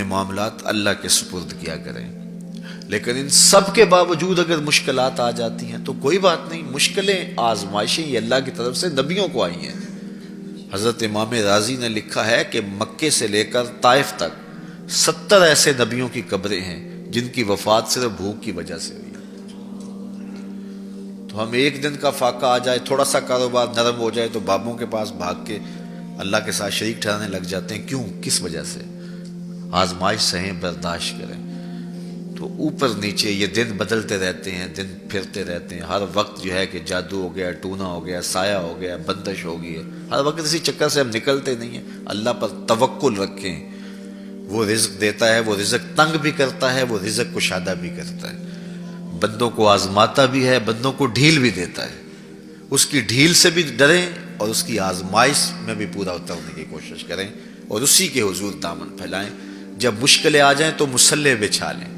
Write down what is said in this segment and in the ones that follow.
اپنے معاملات اللہ کے سپرد کیا کریں۔ لیکن ان سب کے باوجود اگر مشکلات آ جاتی ہیں تو کوئی بات نہیں، مشکلیں آزمائشیں یہ اللہ کی طرف سے نبیوں کو آئی ہیں۔ حضرت امام رازی نے لکھا ہے کہ مکے سے لے کر طائف تک 70 ایسے نبیوں کی قبریں ہیں جن کی وفات صرف بھوک کی وجہ سے ہوئی۔ تو ہم ایک دن کا فاقہ آ جائے، تھوڑا سا کاروبار نرم ہو جائے تو بابوں کے پاس بھاگ کے اللہ کے ساتھ شریک ٹھہرانے لگ جاتے ہیں۔ کیوں؟ کس وجہ سے؟ آزمائش سہیں، برداشت کریں۔ تو اوپر نیچے یہ دن بدلتے رہتے ہیں، دن پھرتے رہتے ہیں، ہر وقت جو ہے کہ جادو ہو گیا، ٹونا ہو گیا، سایہ ہو گیا، بندش ہو گئی ہے، ہر وقت اسی چکر سے ہم نکلتے نہیں ہیں۔ اللہ پر توکل رکھیں، وہ رزق دیتا ہے، وہ رزق تنگ بھی کرتا ہے، وہ رزق کشادہ بھی کرتا ہے، بندوں کو آزماتا بھی ہے، بندوں کو ڈھیل بھی دیتا ہے۔ اس کی ڈھیل سے بھی ڈریں اور اس کی آزمائش میں بھی پورا اترنے کی کوشش کریں اور اسی کے حضور دامن پھیلائیں۔ جب مشکلیں آ جائیں تو مصلح بچھا لیں،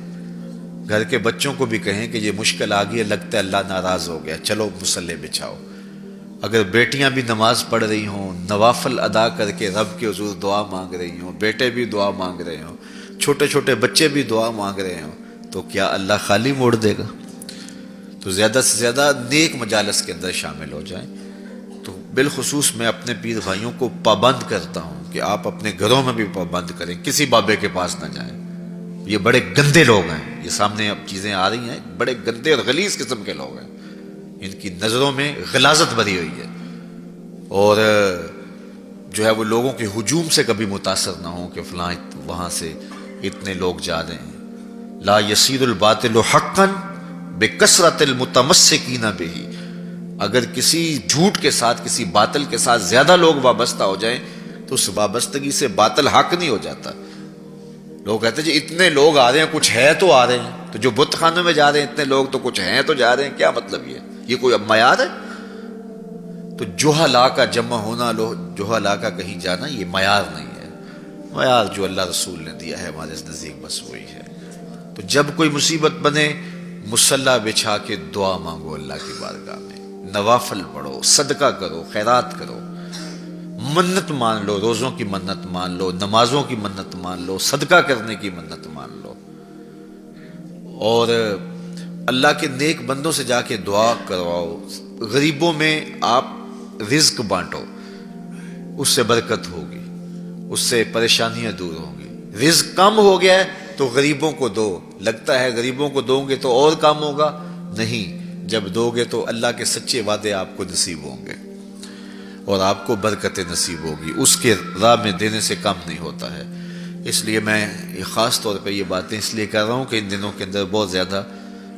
گھر کے بچوں کو بھی کہیں کہ یہ مشکل آ گئی ہے، لگتا ہے اللہ ناراض ہو گیا، چلو مصلح بچھاؤ۔ اگر بیٹیاں بھی نماز پڑھ رہی ہوں، نوافل ادا کر کے رب کے حضور دعا مانگ رہی ہوں، بیٹے بھی دعا مانگ رہے ہوں، چھوٹے چھوٹے بچے بھی دعا مانگ رہے ہوں، تو کیا اللہ خالی موڑ دے گا؟ تو زیادہ سے زیادہ نیک مجالس کے اندر شامل ہو جائیں۔ تو بالخصوص میں اپنے پیر بھائیوں کو پابند کرتا ہوں کہ آپ اپنے گھروں میں بھی پابند کریں، کسی بابے کے پاس نہ جائیں۔ یہ بڑے گندے لوگ ہیں، یہ سامنے اب چیزیں آ رہی ہیں، بڑے گندے اور غلیظ قسم کے لوگ ہیں، ان کی نظروں میں غلاظت بھری ہوئی ہے، اور جو ہے وہ لوگوں کے ہجوم سے کبھی متاثر نہ ہوں کہ فلاں وہاں سے اتنے لوگ جا رہے ہیں۔ لا یسیر الباطل حقا بکثرت المتمسکین بہ، اگر کسی جھوٹ کے ساتھ، کسی باطل کے ساتھ زیادہ لوگ وابستہ ہو جائیں تو اس وابستگی سے باطل حق نہیں ہو جاتا۔ لوگ کہتے ہیں جی اتنے لوگ آ رہے ہیں، کچھ ہے تو آ رہے ہیں، تو جو بت خانوں میں جا رہے ہیں اتنے لوگ تو کچھ ہیں تو جا رہے ہیں، کیا مطلب یہ کوئی اب معیار ہے؟ تو جہلا کا جمع ہونا، جہلا کا کہیں جانا، یہ معیار نہیں ہے۔ معیار جو اللہ رسول نے دیا ہے ہمارے نزدیک بس وہی ہے۔ تو جب کوئی مصیبت بنے، مصلی بچھا کے دعا مانگو اللہ کی بارگاہ میں، نوافل پڑھو، صدقہ کرو، خیرات کرو، منت مان لو، روزوں کی منت مان لو، نمازوں کی منت مان لو، صدقہ کرنے کی منت مان لو، اور اللہ کے نیک بندوں سے جا کے دعا کرواؤ۔ غریبوں میں آپ رزق بانٹو، اس سے برکت ہوگی، اس سے پریشانیاں دور ہوں گی۔ رزق کم ہو گیا ہے تو غریبوں کو دو، لگتا ہے غریبوں کو دو گے تو اور کم ہوگا، نہیں، جب دو گے تو اللہ کے سچے وعدے آپ کو نصیب ہوں گے اور آپ کو برکتیں نصیب ہوگی، اس کے راہ میں دینے سے کم نہیں ہوتا ہے۔ اس لیے میں خاص طور پہ یہ باتیں اس لیے کر رہا ہوں کہ ان دنوں کے اندر بہت زیادہ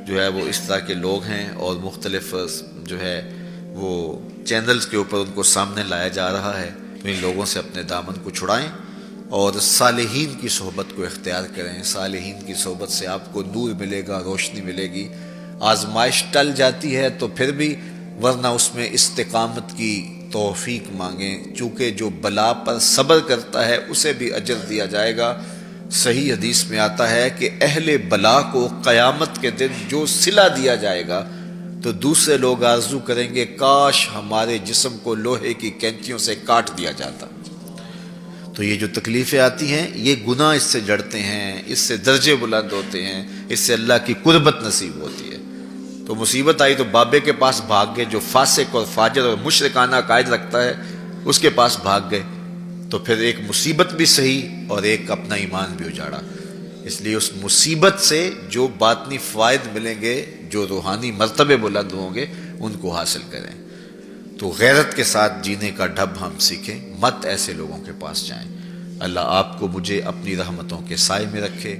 جو ہے وہ اس طرح کے لوگ ہیں اور مختلف جو ہے وہ چینلز کے اوپر ان کو سامنے لایا جا رہا ہے، تو ان لوگوں سے اپنے دامن کو چھڑائیں اور صالحین کی صحبت کو اختیار کریں۔ صالحین کی صحبت سے آپ کو نور ملے گا، روشنی ملے گی۔ آزمائش ٹل جاتی ہے تو پھر بھی، ورنہ اس میں استقامت کی توفیق مانگیں، چونکہ جو بلا پر صبر کرتا ہے اسے بھی اجر دیا جائے گا۔ صحیح حدیث میں آتا ہے کہ اہل بلا کو قیامت کے دن جو صلہ دیا جائے گا تو دوسرے لوگ آرزو کریں گے کاش ہمارے جسم کو لوہے کی کینچیوں سے کاٹ دیا جاتا۔ تو یہ جو تکلیفیں آتی ہیں یہ گناہ اس سے جڑتے ہیں، اس سے درجے بلند ہوتے ہیں، اس سے اللہ کی قربت نصیب ہوتی ہے۔ تو مصیبت آئی تو بابے کے پاس بھاگ گئے، جو فاسق اور فاجر اور مشرکانہ عقائد رکھتا ہے اس کے پاس بھاگ گئے، تو پھر ایک مصیبت بھی صحیح اور ایک اپنا ایمان بھی اجاڑا۔ اس لیے اس مصیبت سے جو باطنی فوائد ملیں گے، جو روحانی مرتبے بلند ہوں گے، ان کو حاصل کریں۔ تو غیرت کے ساتھ جینے کا ڈھب ہم سیکھیں، مت ایسے لوگوں کے پاس جائیں۔ اللہ آپ کو مجھے اپنی رحمتوں کے سائے میں رکھے۔